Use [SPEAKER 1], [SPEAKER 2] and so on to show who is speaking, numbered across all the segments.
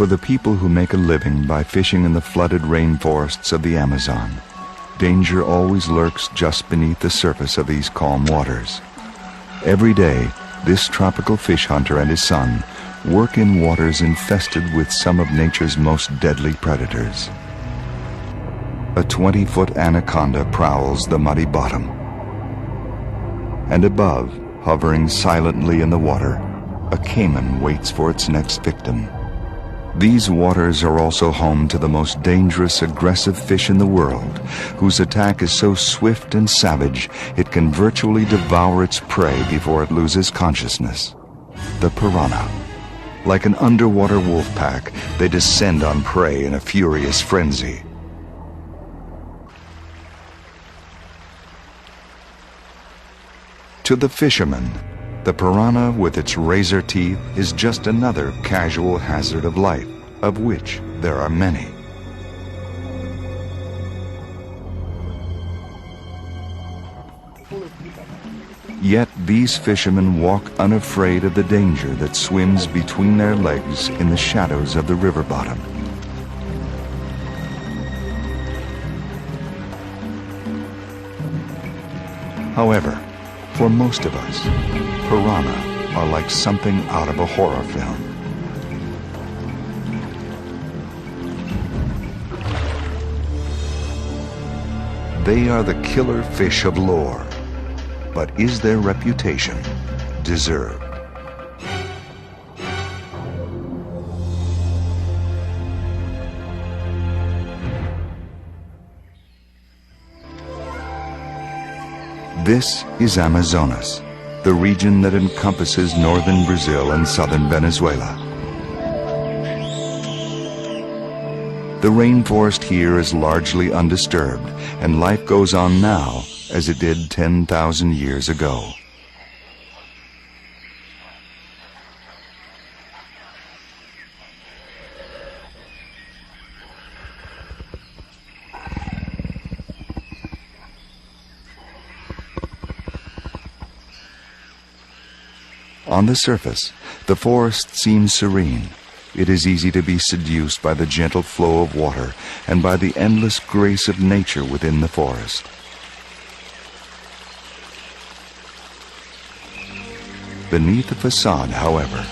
[SPEAKER 1] For the people who make a living by fishing in the flooded rainforests of the Amazon, danger always lurks just beneath the surface of these calm waters. Every day, this tropical fish hunter and his son work in waters infested with some of nature's most deadly predators. A 20-foot anaconda prowls the muddy bottom. And above, hovering silently in the water, a caiman waits for its next victim. These waters are also home to the most dangerous, aggressive fish in the world, whose attack is so swift and savage it can virtually devour its prey before it loses consciousness. The piranha. Like an underwater wolf pack, they descend on prey in a furious frenzy. To the fisherman, the piranha with its razor teeth is just another casual hazard of life, of which there are many. Yet these fishermen walk unafraid of the danger that swims between their legs in the shadows of the river bottom. However, for most of us, piranha are like something out of a horror film. They are the killer fish of lore, but is their reputation deserved? This is Amazonas, the region that encompasses northern Brazil and southern Venezuela. The rainforest here is largely undisturbed, and life goes on now as it did 10,000 years ago. On the surface, the forest seems serene. It is easy to be seduced by the gentle flow of water and by the endless grace of nature within the forest. Beneath the facade, however,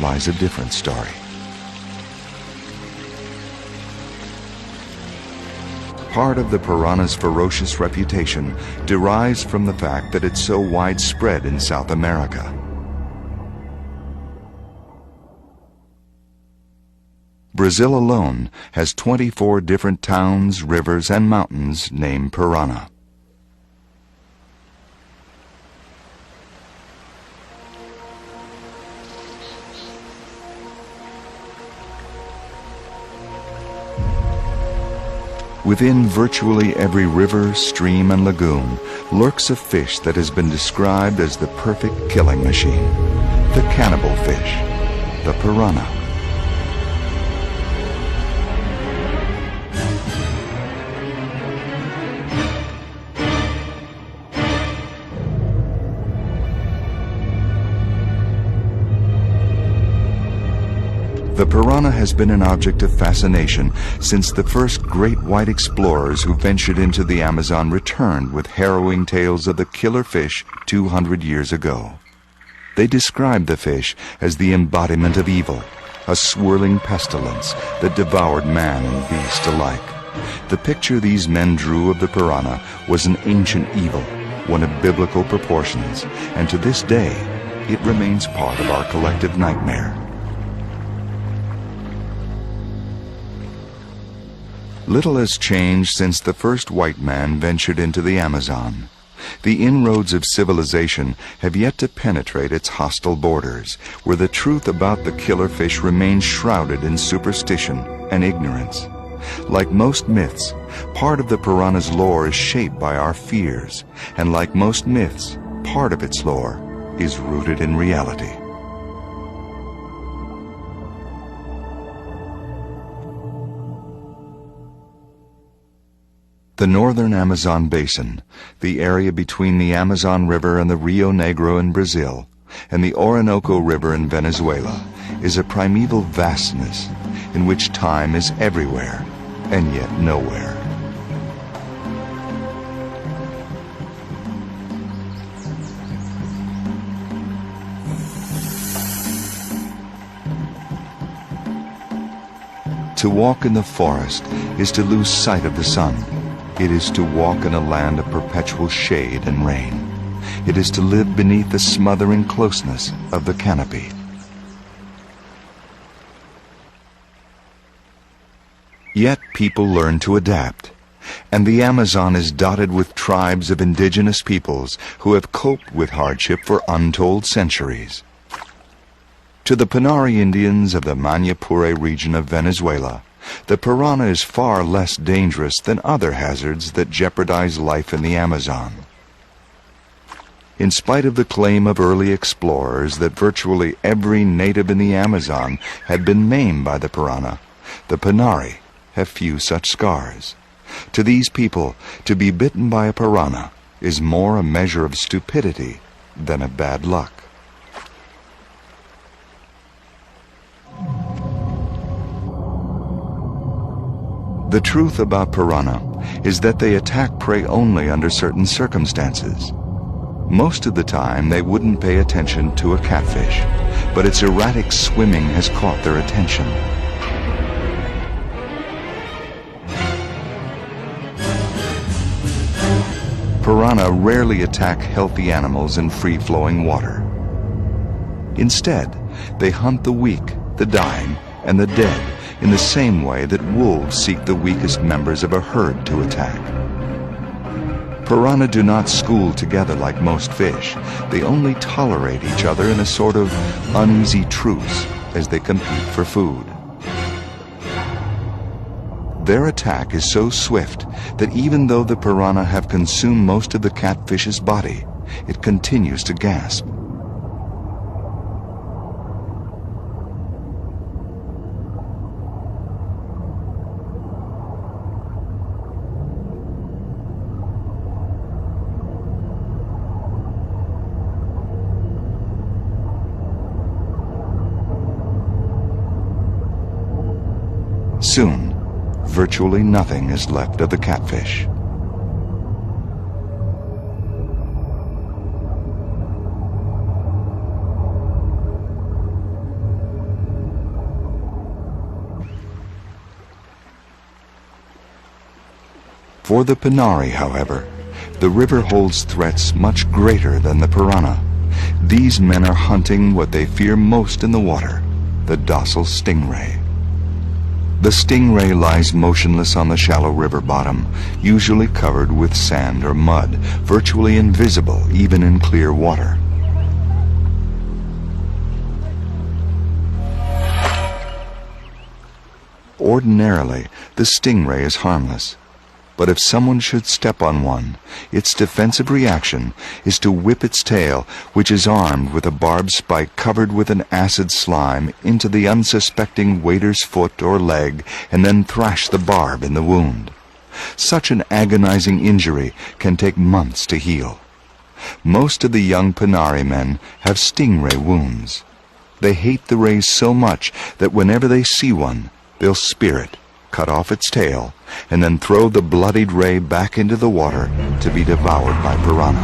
[SPEAKER 1] lies a different story. Part of the piranha's ferocious reputation derives from the fact that it's so widespread in South America. Brazil alone has 24 different towns, rivers, and mountains named Piranha. Within virtually every river, stream, and lagoon lurks a fish that has been described as the perfect killing machine, the cannibal fish, the piranha. The piranha has been an object of fascination since the first great white explorers who ventured into the Amazon returned with harrowing tales of the killer fish 200 years ago. They described the fish as the embodiment of evil, a swirling pestilence that devoured man and beast alike. The picture these men drew of the piranha was an ancient evil, one of biblical proportions, and to this day, it remains part of our collective nightmare. Little has changed since the first white man ventured into the Amazon. The inroads of civilization have yet to penetrate its hostile borders, where the truth about the killer fish remains shrouded in superstition and ignorance. Like most myths, part of the piranha's lore is shaped by our fears, and like most myths, part of its lore is rooted in reality. The northern Amazon basin, the area between the Amazon River and the Rio Negro in Brazil, and the Orinoco River in Venezuela, is a primeval vastness, in which time is everywhere and yet nowhere. To walk in the forest is to lose sight of the sun. It is to walk in a land of perpetual shade and rain. It is to live beneath the smothering closeness of the canopy. Yet people learn to adapt, and the Amazon is dotted with tribes of indigenous peoples who have coped with hardship for untold centuries. To the Pinari Indians of the Manipure region of Venezuela, the piranha is far less dangerous than other hazards that jeopardize life in the Amazon. In spite of the claim of early explorers that virtually every native in the Amazon had been maimed by the piranha, the Pinari have few such scars. To these people, to be bitten by a piranha is more a measure of stupidity than of bad luck. The truth about piranha is that they attack prey only under certain circumstances. Most of the time they wouldn't pay attention to a catfish, but its erratic swimming has caught their attention. Piranha rarely attack healthy animals in free-flowing water. Instead, they hunt the weak, the dying, and the dead in the same way that wolves seek the weakest members of a herd to attack. Piranha do not school together like most fish. They only tolerate each other in a sort of uneasy truce as they compete for food. Their attack is so swift that even though the piranha have consumed most of the catfish's body, it continues to gasp. Soon, virtually nothing is left of the catfish. For the Pinari, however, the river holds threats much greater than the piranha. These men are hunting what they fear most in the water, the docile stingray. The stingray lies motionless on the shallow river bottom, usually covered with sand or mud, virtually invisible even in clear water. Ordinarily, the stingray is harmless. But if someone should step on one, its defensive reaction is to whip its tail, which is armed with a barbed spike covered with an acid slime, into the unsuspecting wader's foot or leg, and then thrash the barb in the wound. Such an agonizing injury can take months to heal. Most of the young Pinari men have stingray wounds. They hate the rays so much that whenever they see one, they'll spear it, cut off its tail, and then throw the bloodied ray back into the water to be devoured by piranha.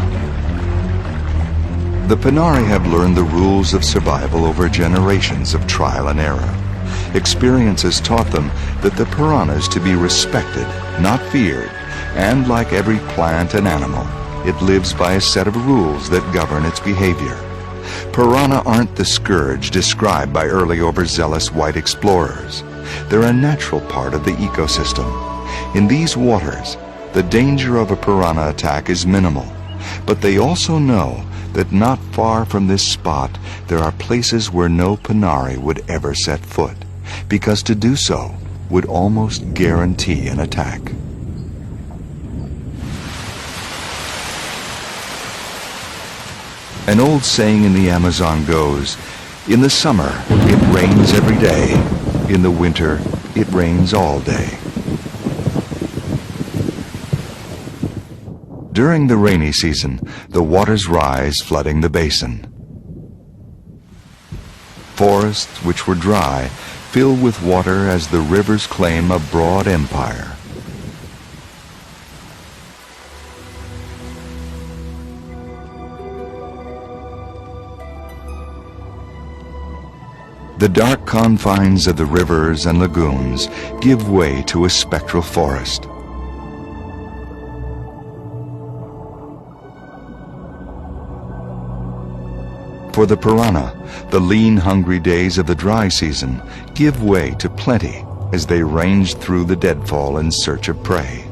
[SPEAKER 1] The Pinari have learned the rules of survival over generations of trial and error. Experience has taught them that the piranha is to be respected, not feared, and like every plant and animal, it lives by a set of rules that govern its behavior. Piranha aren't the scourge described by early overzealous white explorers. They're a natural part of the ecosystem. In these waters, the danger of a piranha attack is minimal, but they also know that not far from this spot there are places where no Pinari would ever set foot, because to do so would almost guarantee an attack. An old saying in the Amazon goes, "In the summer, it rains every day. In the winter, it rains all day." During the rainy season, the waters rise, flooding the basin. Forests, which were dry, fill with water as the rivers claim a broad empire. The dark confines of the rivers and lagoons give way to a spectral forest. For the piranha, the lean, hungry days of the dry season give way to plenty as they range through the deadfall in search of prey.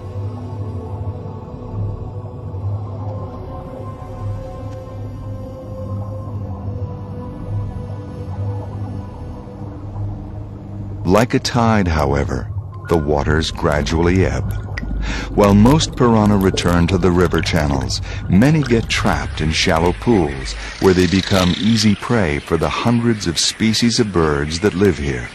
[SPEAKER 1] Like a tide, however, the waters gradually ebb. While most piranha return to the river channels, many get trapped in shallow pools where they become easy prey for the hundreds of species of birds that live here.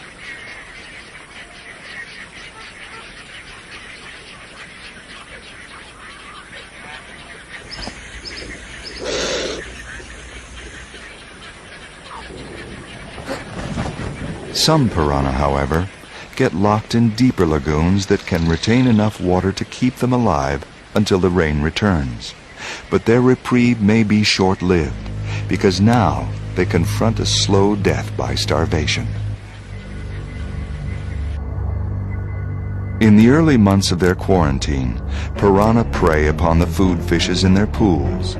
[SPEAKER 1] Some piranha, however, get locked in deeper lagoons that can retain enough water to keep them alive until the rain returns. But their reprieve may be short-lived, because now they confront a slow death by starvation. In the early months of their quarantine, piranha prey upon the food fishes in their pools.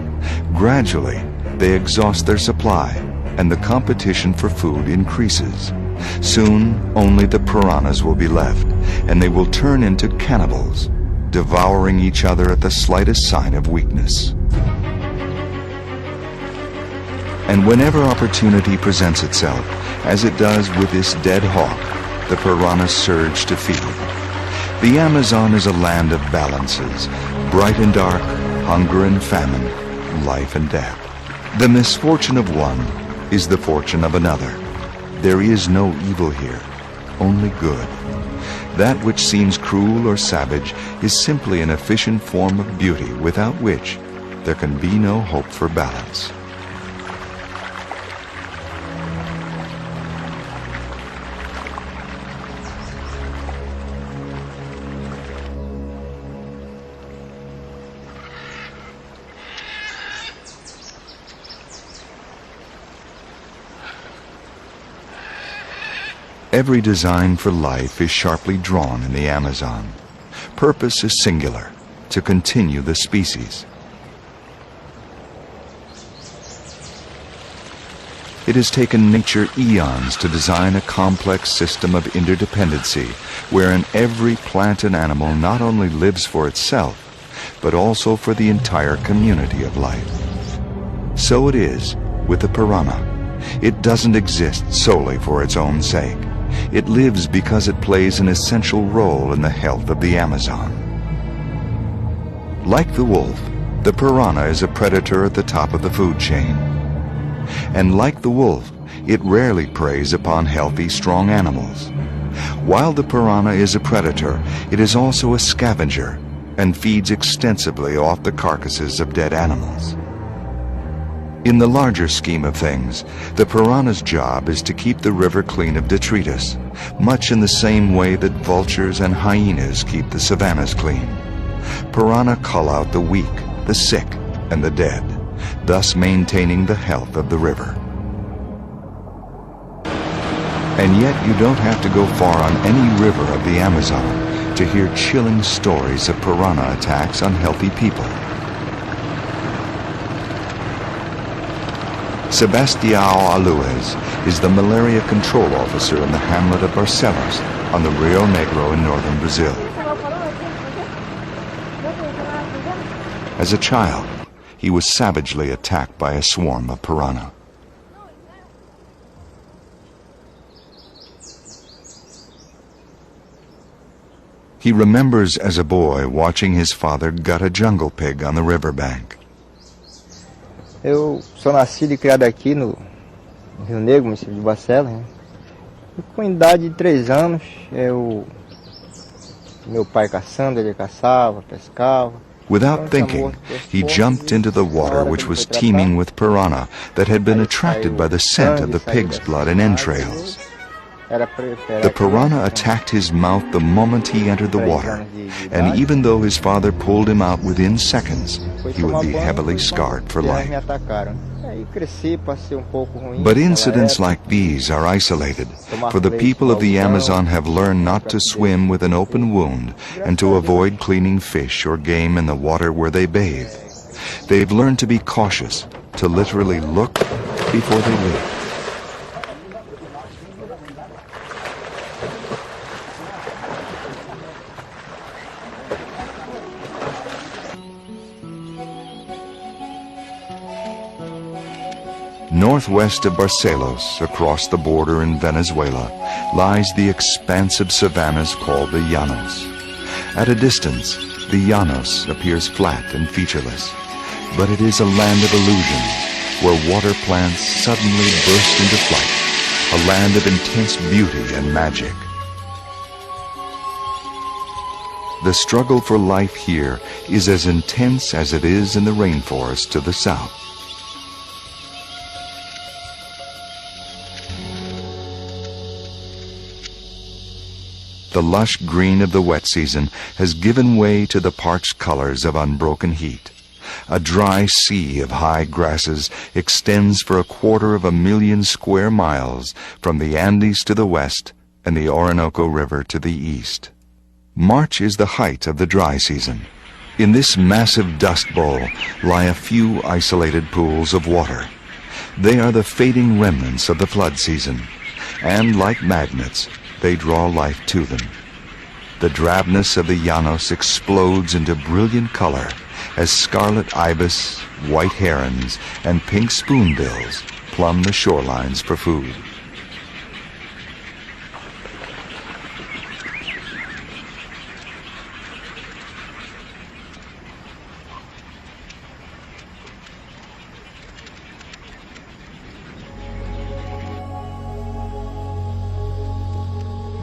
[SPEAKER 1] Gradually, they exhaust their supply, and the competition for food increases. Soon, only the piranhas will be left, and they will turn into cannibals, devouring each other at the slightest sign of weakness. And whenever opportunity presents itself, as it does with this dead hawk, the piranhas surge to feed. The Amazon is a land of balances, bright and dark, hunger and famine, life and death. The misfortune of one is the fortune of another. There is no evil here, only good. That which seems cruel or savage is simply an efficient form of beauty without which there can be no hope for balance. Every design for life is sharply drawn in the Amazon. Purpose is singular, to continue the species. It has taken nature eons to design a complex system of interdependency, wherein every plant and animal not only lives for itself, but also for the entire community of life. So it is with the piranha. It doesn't exist solely for its own sake. It lives because it plays an essential role in the health of the Amazon. Like the wolf, the piranha is a predator at the top of the food chain. And like the wolf, it rarely preys upon healthy, strong animals. While the piranha is a predator, it is also a scavenger and feeds extensively off the carcasses of dead animals. In the larger scheme of things, the piranha's job is to keep the river clean of detritus, much in the same way that vultures and hyenas keep the savannas clean. Piranha cull out the weak, the sick, and the dead, thus maintaining the health of the river. And yet you don't have to go far on any river of the Amazon to hear chilling stories of piranha attacks on healthy people. Sebastião Aluez is the malaria control officer in the hamlet of Barcelos on the Rio Negro in northern Brazil. As a child, he was savagely attacked by a swarm of piranha. He remembers as a boy watching his father gut a jungle pig on the riverbank.
[SPEAKER 2] Eu sou nascido e criado aqui no Rio Negro, município de Barcelos, né? E com idade de 3 anos, meu pai caçando, ele caçava, pescava.
[SPEAKER 1] Without thinking, he jumped into the water which was teeming with piranha that had been attracted by the scent of the pig's blood and entrails. The piranha attacked his mouth the moment he entered the water, and even though his father pulled him out within seconds, he would be heavily scarred for life. But incidents like these are isolated, for the people of the Amazon have learned not to swim with an open wound and to avoid cleaning fish or game in the water where they bathe. They've learned to be cautious, to literally look before they leap. Northwest of Barcelos, across the border in Venezuela, lies the expansive savannas called the Llanos. At a distance, the Llanos appears flat and featureless, but it is a land of illusion, where water plants suddenly burst into flight, a land of intense beauty and magic. The struggle for life here is as intense as it is in the rainforest to the south. The lush green of the wet season has given way to the parched colors of unbroken heat. A dry sea of high grasses extends for 250,000 square miles from the Andes to the west and the Orinoco River to the east. March is the height of the dry season. In this massive dust bowl lie a few isolated pools of water. They are the fading remnants of the flood season, and like magnets, they draw life to them. The drabness of the Llanos explodes into brilliant color as scarlet ibis, white herons, and pink spoonbills plumb the shorelines for food.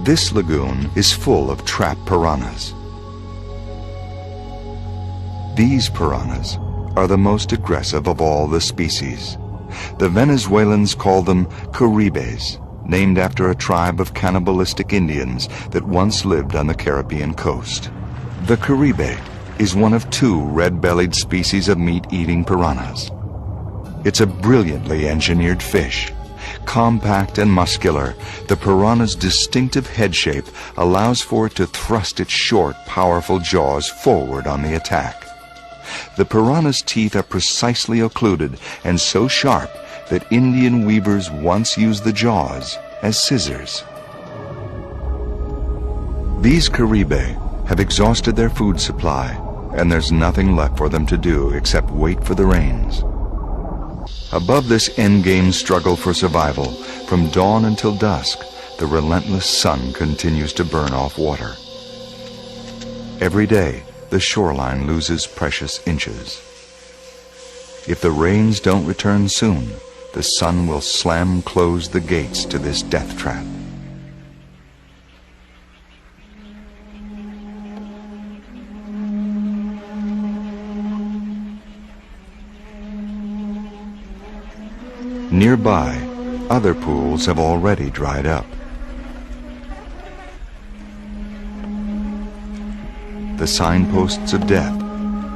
[SPEAKER 1] This lagoon is full of trapped piranhas. These piranhas are the most aggressive of all the species. The Venezuelans call them Caribes, named after a tribe of cannibalistic Indians that once lived on the Caribbean coast. The Caribe is one of 2 red-bellied species of meat-eating piranhas. It's a brilliantly engineered fish. Compact and muscular, the piranha's distinctive head shape allows for it to thrust its short, powerful jaws forward on the attack. The piranha's teeth are precisely occluded and so sharp that Indian weavers once used the jaws as scissors. These Caribe have exhausted their food supply, and there's nothing left for them to do except wait for the rains. Above this endgame struggle for survival, from dawn until dusk, the relentless sun continues to burn off water. Every day, the shoreline loses precious inches. If the rains don't return soon, the sun will slam close the gates to this death trap. Nearby, other pools have already dried up. The signposts of death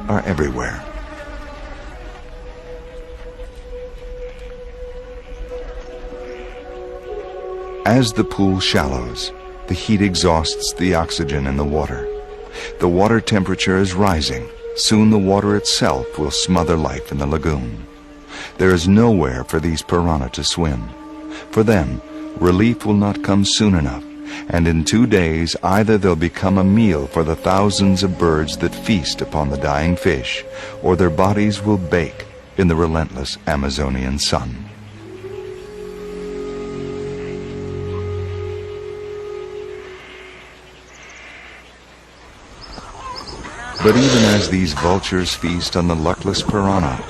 [SPEAKER 1] are everywhere. As the pool shallows, the heat exhausts the oxygen in the water. The water temperature is rising. Soon the water itself will smother life in the lagoon. There is nowhere for these piranha to swim. For them, relief will not come soon enough, and in 2 days either they'll become a meal for the thousands of birds that feast upon the dying fish, or their bodies will bake in the relentless Amazonian sun. But even as these vultures feast on the luckless piranha,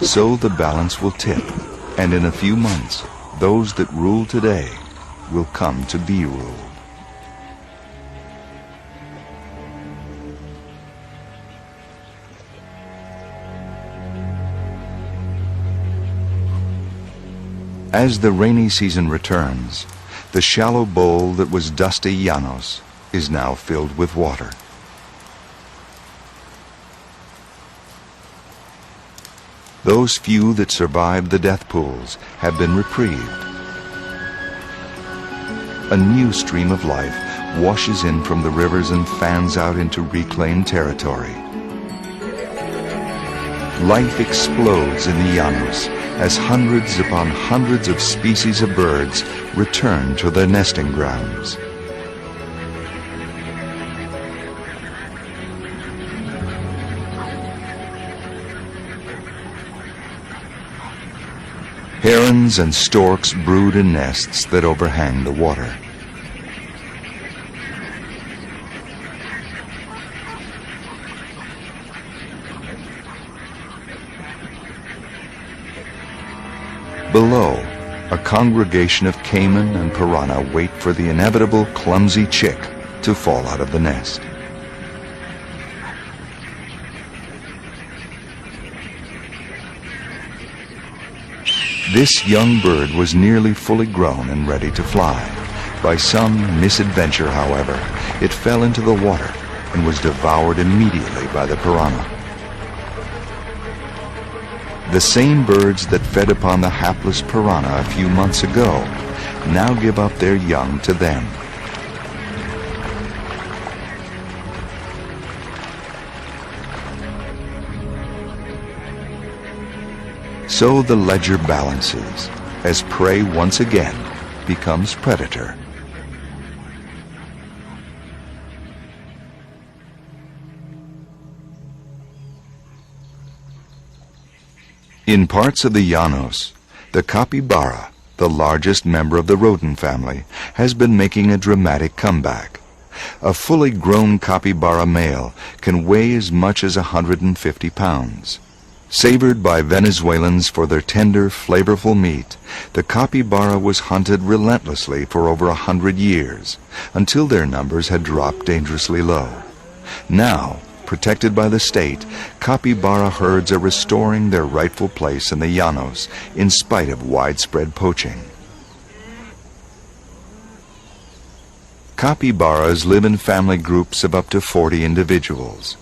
[SPEAKER 1] so the balance will tip, and in a few months, those that rule today will come to be ruled. As the rainy season returns, The shallow bowl that was dusty llanos is now filled with water. Those few that survived the death pools have been reprieved. A new stream of life washes in from the rivers and fans out into reclaimed territory. Life explodes in the llanos as hundreds upon hundreds of species of birds return to their nesting grounds. Herons and storks brood in nests that overhang the water. Below, a congregation of caiman and piranha wait for the inevitable clumsy chick to fall out of the nest. This young bird was nearly fully grown and ready to fly. By some misadventure, however, it fell into the water and was devoured immediately by the piranha. The same birds that fed upon the hapless piranha a few months ago now give up their young to them. So the ledger balances as prey once again becomes predator. In parts of the llanos, the capybara, the largest member of the rodent family, has been making a dramatic comeback. A fully grown capybara male can weigh as much as 150 pounds. Savored by Venezuelans for their tender, flavorful meat, the capybara was hunted relentlessly for over 100 years, until their numbers had dropped dangerously low. Now, protected by the state, capybara herds are restoring their rightful place in the llanos in spite of widespread poaching. Capybaras live in family groups of up to 40 individuals.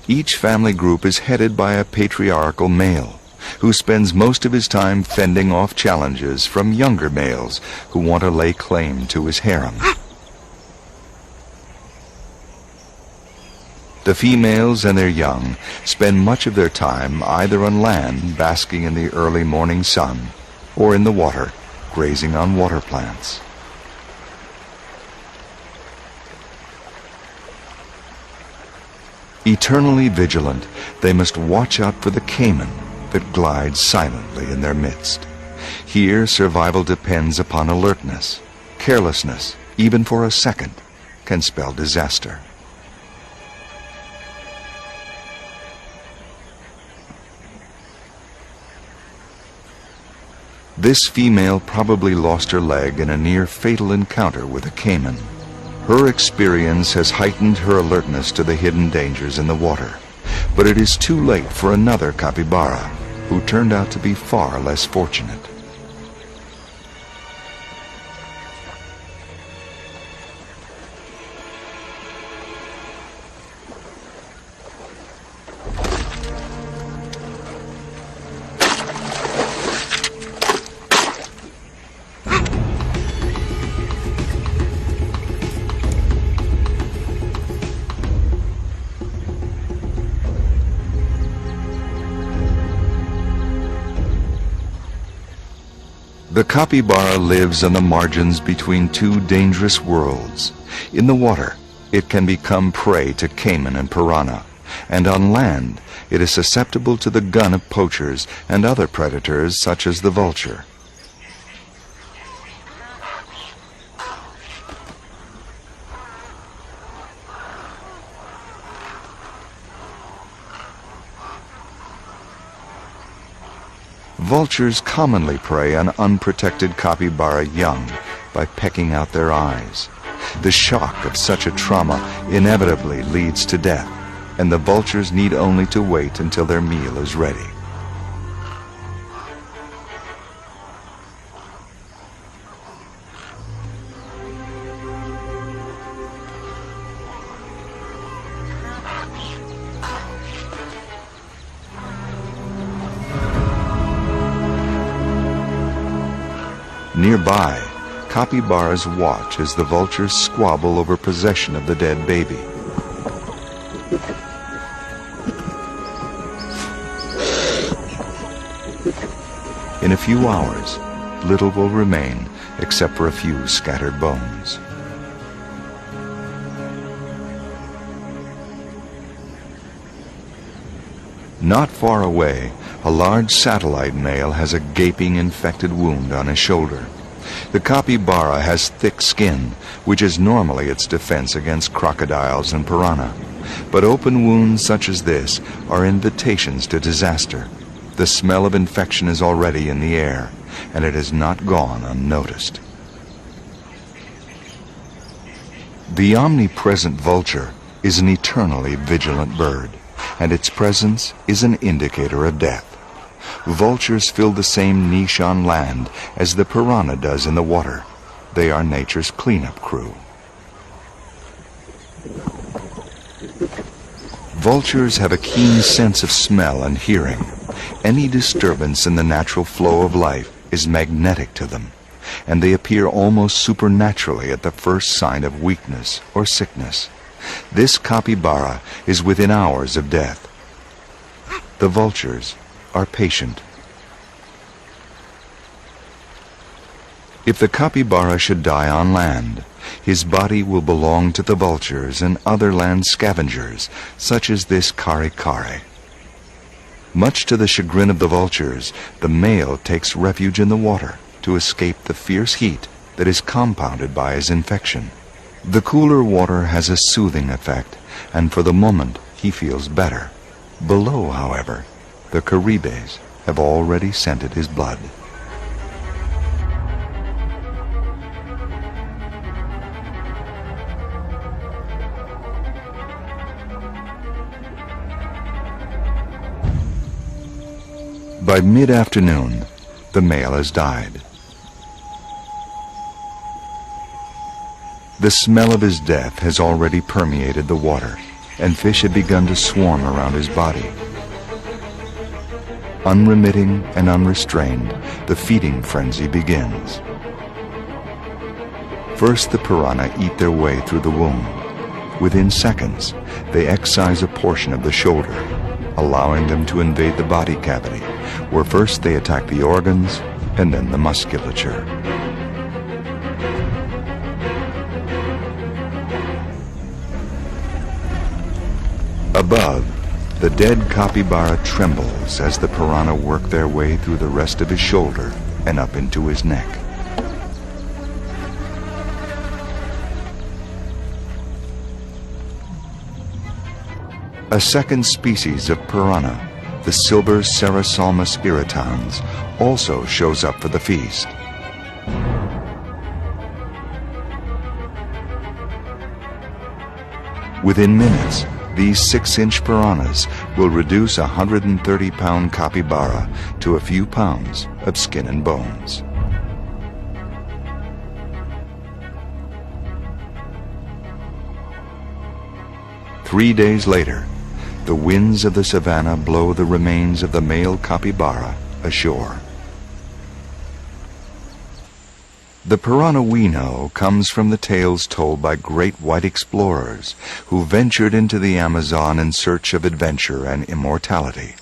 [SPEAKER 1] Each family group is headed by a patriarchal male, who spends most of his time fending off challenges from younger males who want to lay claim to his harem. The females and their young spend much of their time either on land basking in the early morning sun, or in the water grazing on water plants. Eternally vigilant, they must watch out for the caiman that glides silently in their midst. Here, survival depends upon alertness. Carelessness, even for a second, can spell disaster. This female probably lost her leg in a near-fatal encounter with a caiman. Her experience has heightened her alertness to the hidden dangers in the water, but it is too late for another capybara, who turned out to be far less fortunate. The capybara lives on the margins between two dangerous worlds. In the water, it can become prey to caiman and piranha, and on land, it is susceptible to the gun of poachers and other predators such as the vulture. Vultures commonly prey on unprotected capybara young by pecking out their eyes. The shock of such a trauma inevitably leads to death, and the vultures need only to wait until their meal is ready. Nearby, capybaras watch as the vultures squabble over possession of the dead baby. In a few hours, little will remain except for a few scattered bones. Not far away, a large satellite male has a gaping infected wound on his shoulder. The capybara has thick skin, which is normally its defense against crocodiles and piranha. But open wounds such as this are invitations to disaster. The smell of infection is already in the air, and it has not gone unnoticed. The omnipresent vulture is an eternally vigilant bird, and its presence is an indicator of death. Vultures fill the same niche on land as the piranha does in the water. They are nature's cleanup crew. Vultures have a keen sense of smell and hearing. Any disturbance in the natural flow of life is magnetic to them, and they appear almost supernaturally at the first sign of weakness or sickness. This capybara is within hours of death. The vultures are patient. If the capybara should die on land, his body will belong to the vultures and other land scavengers, such as this kare. Much to the chagrin of the vultures, the male takes refuge in the water to escape the fierce heat that is compounded by his infection. The cooler water has a soothing effect, and for the moment he feels better. Below, however, the caribes have already scented his blood. By mid-afternoon, the male has died. The smell of his death has already permeated the water, and fish have begun to swarm around his body. Unremitting and unrestrained, the feeding frenzy begins. First, the piranha eat their way through the wound. Within seconds, they excise a portion of the shoulder, allowing them to invade the body cavity, where first they attack the organs and then the musculature. Above, the dead capybara trembles as the piranha work their way through the rest of his shoulder and up into his neck. A second species of piranha, the silver Serrasalmus irritans, also shows up for the feast. Within minutes, these 6-inch piranhas will reduce a 130-pound capybara to a few pounds of skin and bones. Three days later, the winds of the savannah blow the remains of the male capybara ashore. The piranha we know comes from the tales told by great white explorers who ventured into the Amazon in search of adventure and immortality.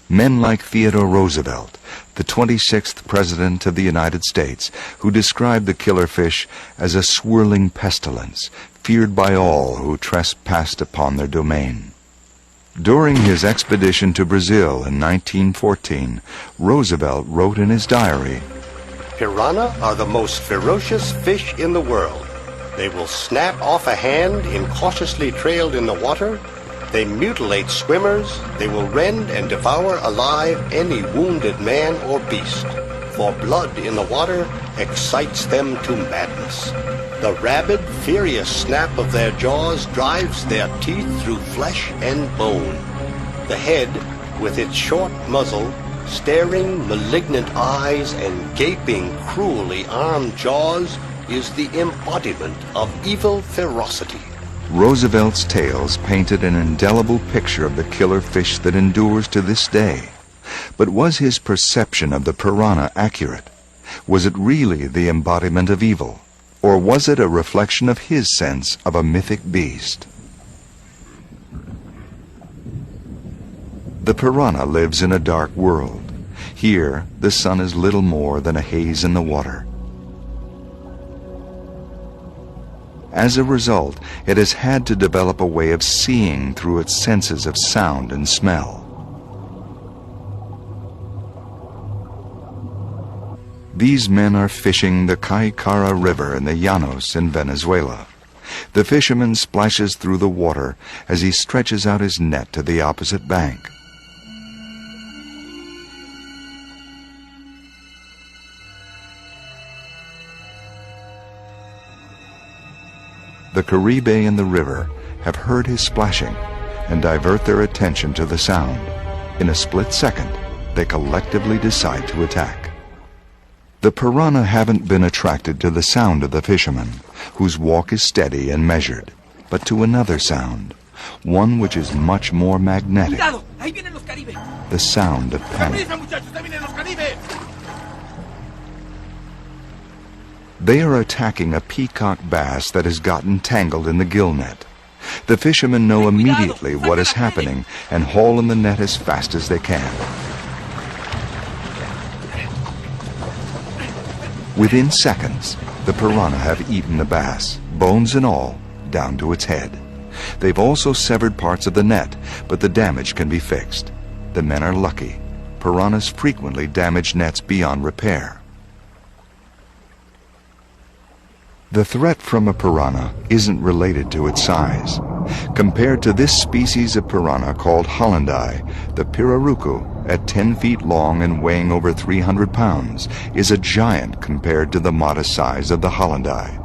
[SPEAKER 1] Men like Theodore Roosevelt, the 26th President of the United States, who described the killer fish as a swirling pestilence, feared by all who trespassed upon their domain. During his expedition to Brazil in 1914, Roosevelt wrote in his diary,
[SPEAKER 3] "Piranha are the most ferocious fish in the world. They will snap off a hand incautiously trailed in the water. They mutilate swimmers. They will rend and devour alive any wounded man or beast. For blood in the water excites them to madness. The rabid, furious snap of their jaws drives their teeth through flesh and bone. The head, with its short muzzle, staring, malignant eyes, and gaping, cruelly armed jaws, is the embodiment of evil ferocity."
[SPEAKER 1] Roosevelt's tales painted an indelible picture of the killer fish that endures to this day. But was his perception of the piranha accurate? Was it really the embodiment of evil, or was it a reflection of his sense of a mythic beast? The piranha lives in a dark world. Here, the sun is little more than a haze in the water. As a result, it has had to develop a way of seeing through its senses of sound and smell. These men are fishing the Caicara River in the Llanos in Venezuela. The fisherman splashes through the water as he stretches out his net to the opposite bank. The Caribe and the river have heard his splashing and divert their attention to the sound. In a split second, they collectively decide to attack. The piranha haven't been attracted to the sound of the fisherman, whose walk is steady and measured, but to another sound, one which is much more magnetic, the sound of panic. They are attacking a peacock bass that has gotten tangled in the gill net. The fishermen know immediately what is happening and haul in the net as fast as they can. Within seconds, the piranha have eaten the bass, bones and all, down to its head. They've also severed parts of the net, but the damage can be fixed. The men are lucky. Piranhas frequently damage nets beyond repair. The threat from a piranha isn't related to its size. Compared to this species of piranha called Hollandi, the pirarucu, at 10 feet long and weighing over 300 pounds, is a giant compared to the modest size of the Hollandi.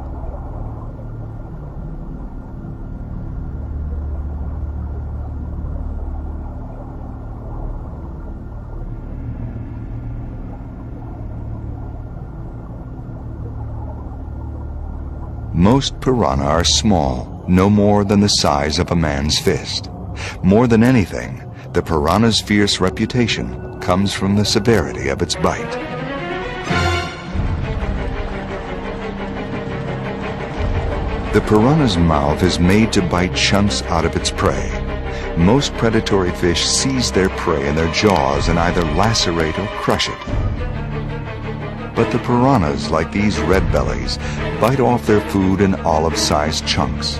[SPEAKER 1] Most piranha are small, no more than the size of a man's fist. More than anything, the piranha's fierce reputation comes from the severity of its bite. The piranha's mouth is made to bite chunks out of its prey. Most predatory fish seize their prey in their jaws and either lacerate or crush it. But the piranhas, like these red bellies, bite off their food in olive-sized chunks.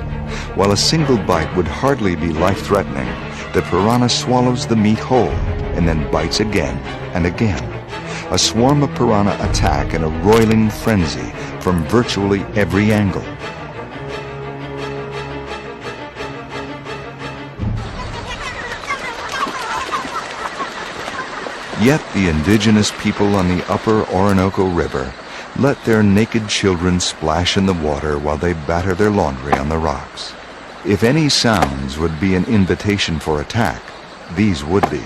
[SPEAKER 1] While a single bite would hardly be life-threatening, the piranha swallows the meat whole and then bites again and again. A swarm of piranha attack in a roiling frenzy from virtually every angle. Yet the indigenous people on the upper Orinoco River let their naked children splash in the water while they batter their laundry on the rocks. If any sounds would be an invitation for attack, these would be.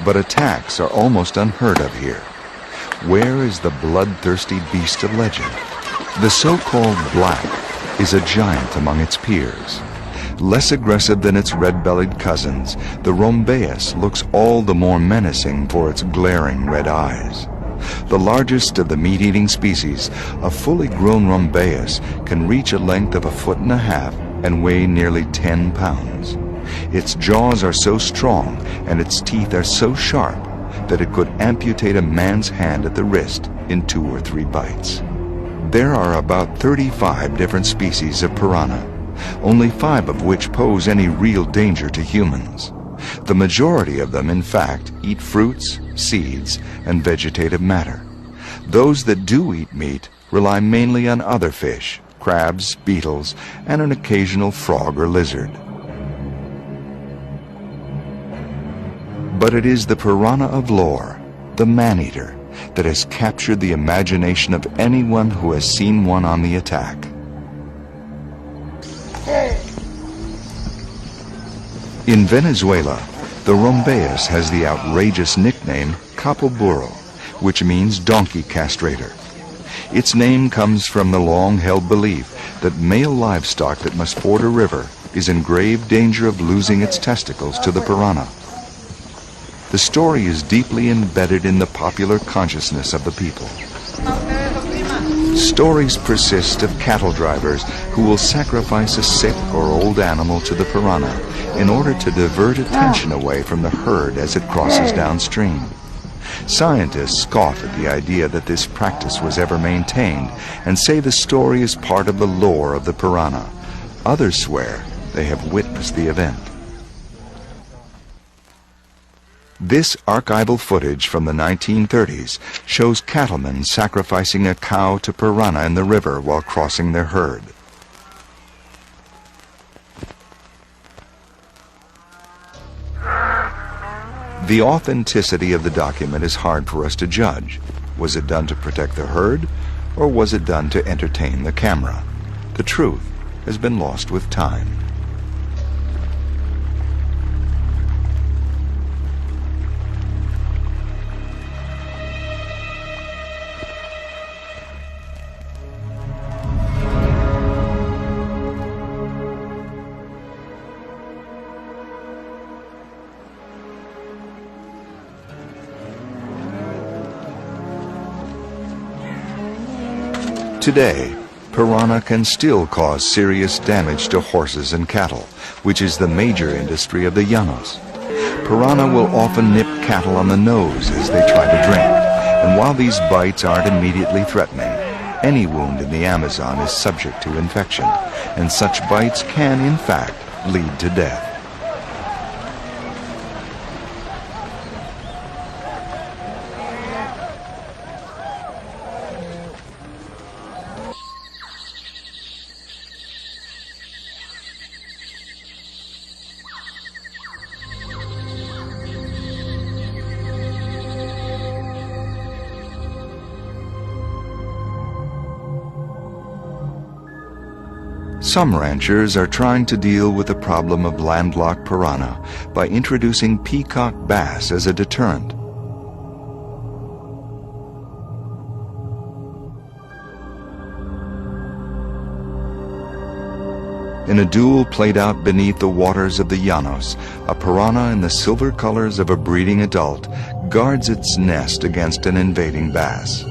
[SPEAKER 1] But attacks are almost unheard of here. Where is the bloodthirsty beast of legend? The so-called black is a giant among its peers. Less aggressive than its red-bellied cousins, the Rhombeus looks all the more menacing for its glaring red eyes. The largest of the meat-eating species, a fully grown Rhombeus, can reach a length of 1.5 feet and weigh nearly 10 pounds. Its jaws are so strong and its teeth are so sharp that it could amputate a man's hand at the wrist in 2 or 3 bites. There are about 35 different species of piranha, only 5 of which pose any real danger to humans. The majority of them, in fact, eat fruits, seeds, and vegetative matter. Those that do eat meat rely mainly on other fish, crabs, beetles, and an occasional frog or lizard. But it is the piranha of lore, the man-eater, that has captured the imagination of anyone who has seen one on the attack. In Venezuela, the Rhombeus has the outrageous nickname Capoburo, which means donkey castrator. Its name comes from the long-held belief that male livestock that must ford a river is in grave danger of losing its testicles to the piranha. The story is deeply embedded in the popular consciousness of the people. Stories persist of cattle drivers who will sacrifice a sick or old animal to the piranha in order to divert attention away from the herd as it crosses downstream. Scientists scoff at the idea that this practice was ever maintained and say the story is part of the lore of the piranha. Others swear they have witnessed the event. This archival footage from the 1930s shows cattlemen sacrificing a cow to piranha in the river while crossing their herd. The authenticity of the document is hard for us to judge. Was it done to protect the herd, or was it done to entertain the camera? The truth has been lost with time. Today, piranha can still cause serious damage to horses and cattle, which is the major industry of the llanos. Piranha will often nip cattle on the nose as they try to drink, and while these bites aren't immediately threatening, any wound in the Amazon is subject to infection, and such bites can, in fact, lead to death. Some ranchers are trying to deal with the problem of landlocked piranha by introducing peacock bass as a deterrent. In a duel played out beneath the waters of the llanos, a piranha in the silver colors of a breeding adult guards its nest against an invading bass.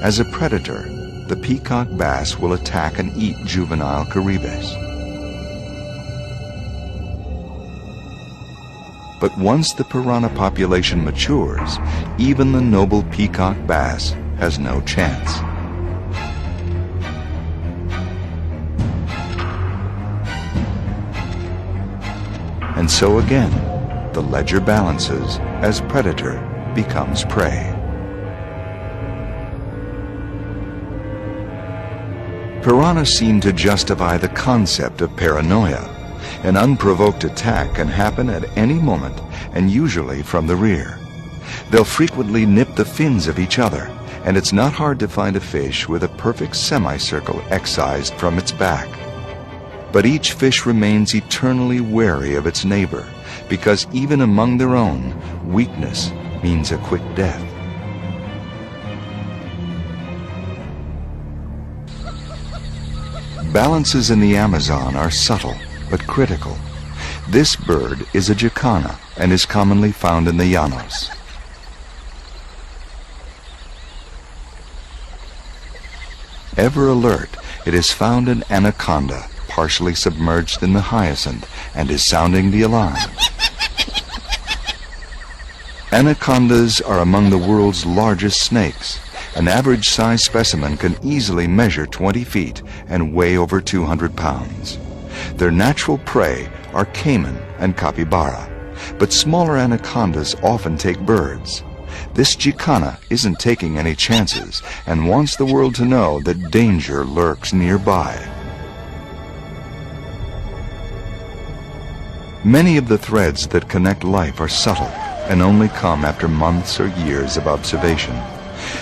[SPEAKER 1] As a predator, the peacock bass will attack and eat juvenile caribes. But once the piranha population matures, even the noble peacock bass has no chance. And so again, the ledger balances as predator becomes prey. Piranha seem to justify the concept of paranoia. An unprovoked attack can happen at any moment, and usually from the rear. They'll frequently nip the fins of each other, and it's not hard to find a fish with a perfect semicircle excised from its back. But each fish remains eternally wary of its neighbor, because even among their own, weakness means a quick death. Balances in the Amazon are subtle but critical. This bird is a jacana and is commonly found in the llanos. Ever alert, it has found an anaconda partially submerged in the hyacinth and is sounding the alarm. Anacondas are among the world's largest snakes. An average-sized specimen can easily measure 20 feet and weigh over 200 pounds. Their natural prey are caiman and capybara, but smaller anacondas often take birds. This jacana isn't taking any chances and wants the world to know that danger lurks nearby. Many of the threads that connect life are subtle and only come after months or years of observation.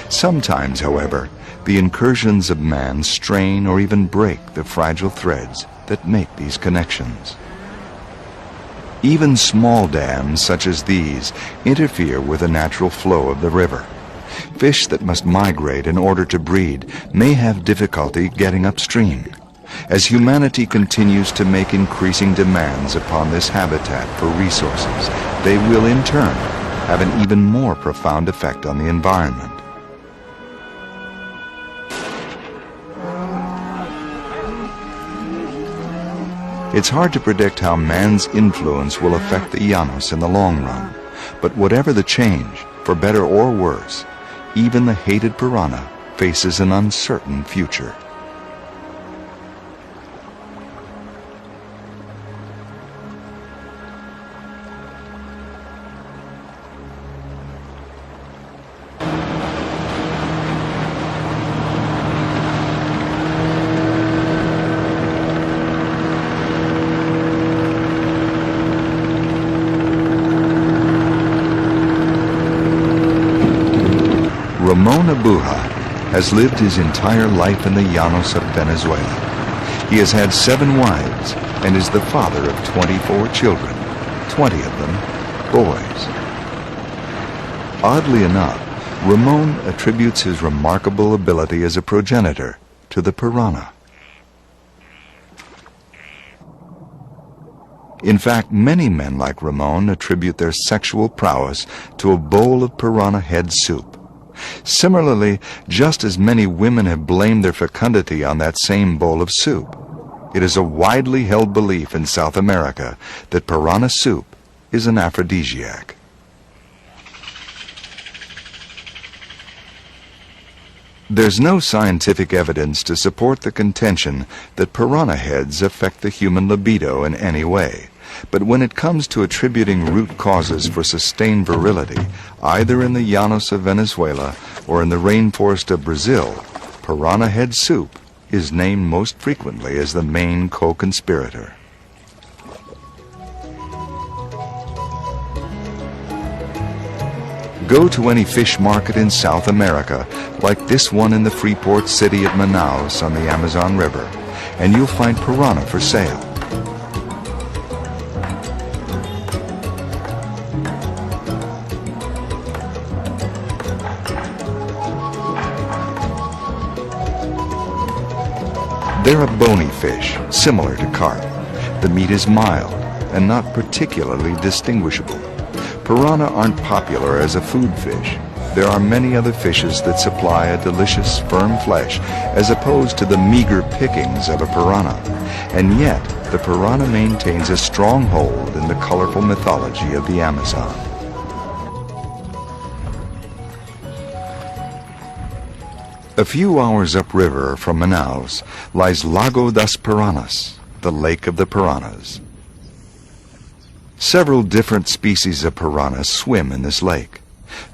[SPEAKER 1] Sometimes, however, the incursions of man strain or even break the fragile threads that make these connections. Even small dams such as these interfere with the natural flow of the river. Fish that must migrate in order to breed may have difficulty getting upstream. As humanity continues to make increasing demands upon this habitat for resources, they will in turn have an even more profound effect on the environment. It's hard to predict how man's influence will affect the Llanos in the long run, but whatever the change, for better or worse, even the hated piranha faces an uncertain future. Has lived his entire life in the Llanos of Venezuela. He has had 7 wives and is the father of 24 children, 20 of them boys. Oddly enough, Ramon attributes his remarkable ability as a progenitor to the piranha. In fact, many men like Ramon attribute their sexual prowess to a bowl of piranha head soup. Similarly, just as many women have blamed their fecundity on that same bowl of soup, it is a widely held belief in South America that piranha soup is an aphrodisiac. There's no scientific evidence to support the contention that piranha heads affect the human libido in any way. But when it comes to attributing root causes for sustained virility, either in the Llanos of Venezuela or in the rainforest of Brazil, piranha head soup is named most frequently as the main co-conspirator. Go to any fish market in South America, like this one in the Freeport city of Manaus on the Amazon River, and you'll find piranha for sale. They're a bony fish, similar to carp. The meat is mild and not particularly distinguishable. Piranha aren't popular as a food fish. There are many other fishes that supply a delicious, firm flesh as opposed to the meager pickings of a piranha. And yet, the piranha maintains a strong hold in the colorful mythology of the Amazon. A few hours upriver from Manaus lies Lago das Piranhas, the Lake of the Piranhas. Several different species of piranhas swim in this lake.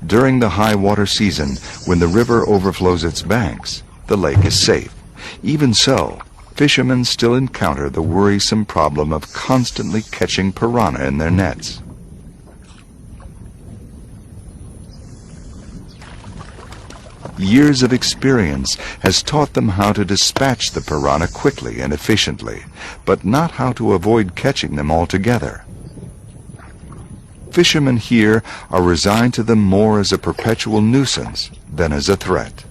[SPEAKER 1] During the high water season, when the river overflows its banks, the lake is safe. Even so, fishermen still encounter the worrisome problem of constantly catching piranha in their nets. Years of experience has taught them how to dispatch the piranha quickly and efficiently, but not how to avoid catching them altogether. Fishermen here are resigned to them more as a perpetual nuisance than as a threat.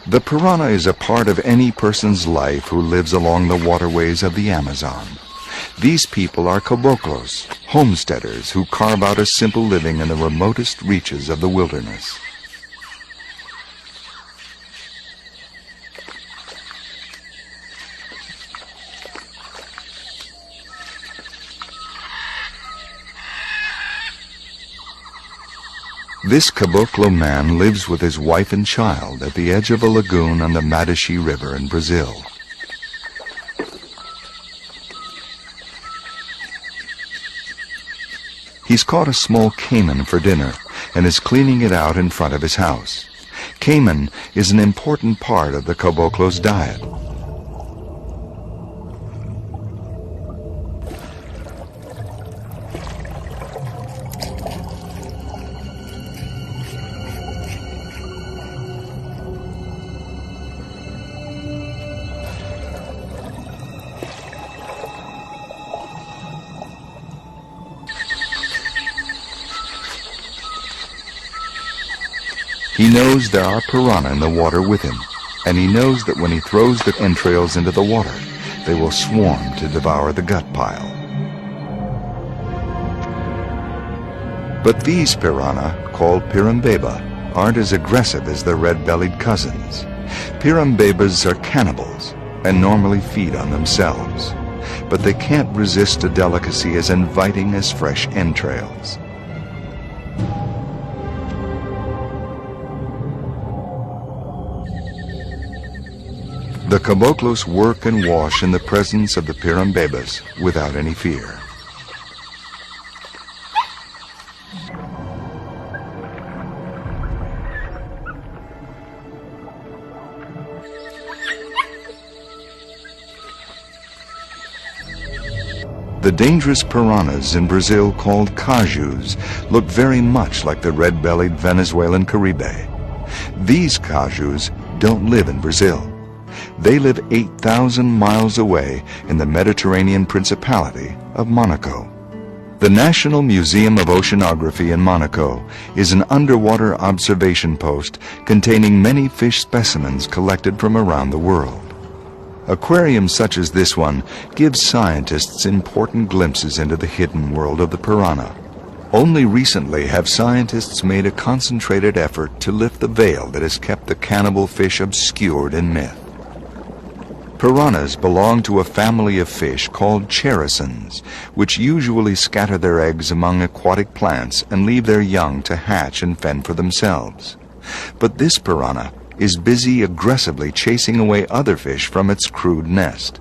[SPEAKER 1] The piranha is a part of any person's life who lives along the waterways of the Amazon. These people are caboclos, homesteaders who carve out a simple living in the remotest reaches of the wilderness. This caboclo man lives with his wife and child at the edge of a lagoon on the Madeixi River in Brazil. He's caught a small caiman for dinner and is cleaning it out in front of his house. Caiman is an important part of the caboclo's diet. He knows there are piranha in the water with him, and he knows that when he throws the entrails into the water, they will swarm to devour the gut pile. But these piranha, called pirambeba, aren't as aggressive as their red-bellied cousins. Pirambebas are cannibals and normally feed on themselves, but they can't resist a delicacy as inviting as fresh entrails. The caboclos work and wash in the presence of the pirambebas without any fear. The dangerous piranhas in Brazil called cajus look very much like the red-bellied Venezuelan caribe. These cajus don't live in Brazil. They live 8,000 miles away in the Mediterranean Principality of Monaco. The National Museum of Oceanography in Monaco is an underwater observation post containing many fish specimens collected from around the world. Aquariums such as this one give scientists important glimpses into the hidden world of the piranha. Only recently have scientists made a concentrated effort to lift the veil that has kept the cannibal fish obscured in myth. Piranhas belong to a family of fish called characins, which usually scatter their eggs among aquatic plants and leave their young to hatch and fend for themselves. But this piranha is busy aggressively chasing away other fish from its crude nest.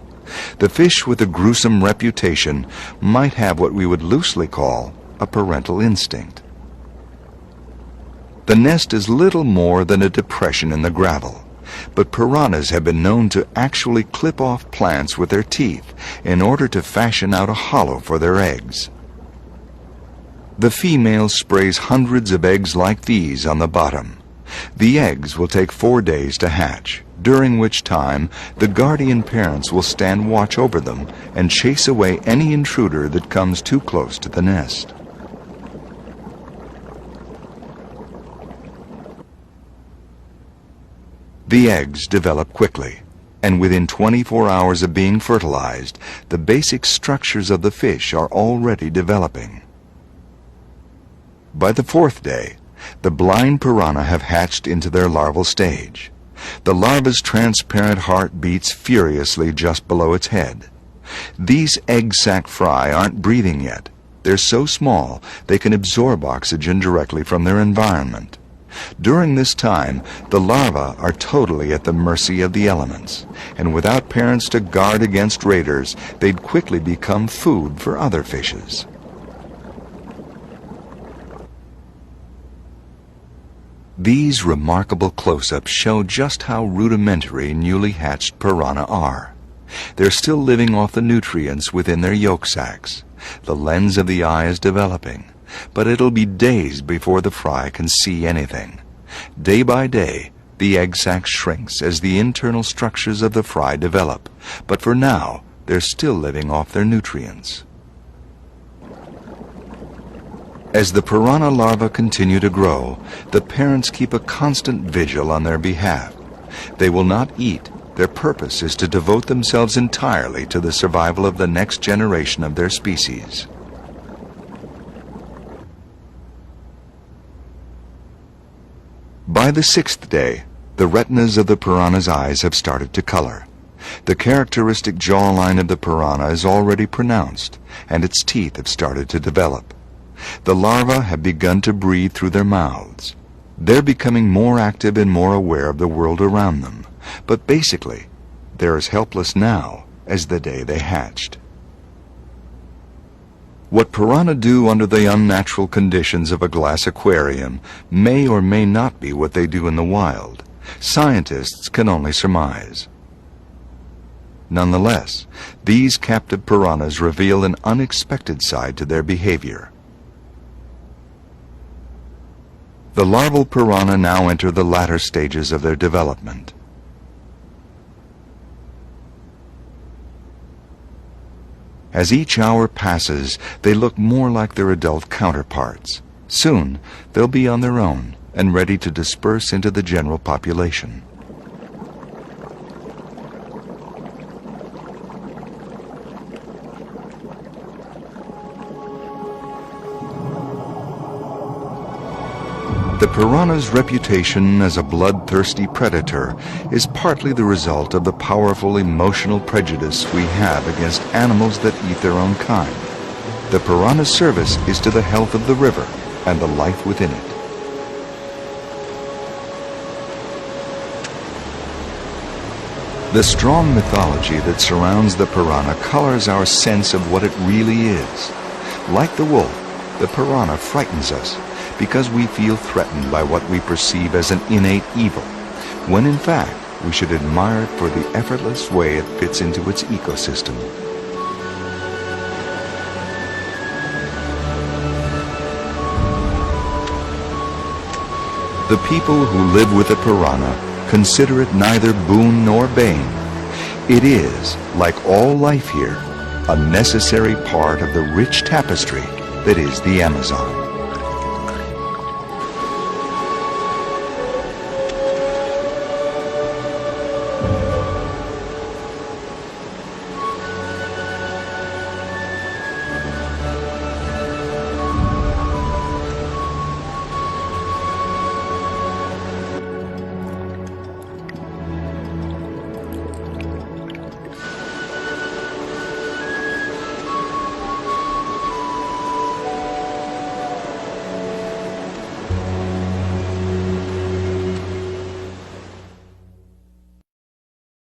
[SPEAKER 1] The fish with a gruesome reputation might have what we would loosely call a parental instinct. The nest is little more than a depression in the gravel, but piranhas have been known to actually clip off plants with their teeth in order to fashion out a hollow for their eggs. The female sprays hundreds of eggs like these on the bottom. The eggs will take 4 days to hatch, during which time the guardian parents will stand watch over them and chase away any intruder that comes too close to the nest. The eggs develop quickly, and within 24 hours of being fertilized, the basic structures of the fish are already developing. By the 4th day, the blind piranha have hatched into their larval stage. The larva's transparent heart beats furiously just below its head. These egg sac fry aren't breathing yet. They're so small they can absorb oxygen directly from their environment. During this time, the larvae are totally at the mercy of the elements, and without parents to guard against raiders, they'd quickly become food for other fishes. These remarkable close-ups show just how rudimentary newly hatched piranha are. They're still living off the nutrients within their yolk sacs. The lens of the eye is developing, but it'll be days before the fry can see anything. Day by day, the egg sac shrinks as the internal structures of the fry develop, but for now, they're still living off their nutrients. As the piranha larvae continue to grow, the parents keep a constant vigil on their behalf. They will not eat. Their purpose is to devote themselves entirely to the survival of the next generation of their species. By the 6th day, the retinas of the piranha's eyes have started to color. The characteristic jawline of the piranha is already pronounced, and its teeth have started to develop. The larvae have begun to breathe through their mouths. They're becoming more active and more aware of the world around them, but basically, they're as helpless now as the day they hatched. What piranha do under the unnatural conditions of a glass aquarium may or may not be what they do in the wild. Scientists can only surmise. Nonetheless, these captive piranhas reveal an unexpected side to their behavior. The larval piranha now enter the latter stages of their development. As each hour passes, they look more like their adult counterparts. Soon, they'll be on their own, and ready to disperse into the general population. The piranha's reputation as a bloodthirsty predator is partly the result of the powerful emotional prejudice we have against animals that eat their own kind. The piranha's service is to the health of the river and the life within it. The strong mythology that surrounds the piranha colors our sense of what it really is. Like the wolf, the piranha frightens us because we feel threatened by what we perceive as an innate evil, when in fact we should admire it for the effortless way it fits into its ecosystem. The people who live with the piranha consider it neither boon nor bane. It is, like all life here, a necessary part of the rich tapestry that is the Amazon.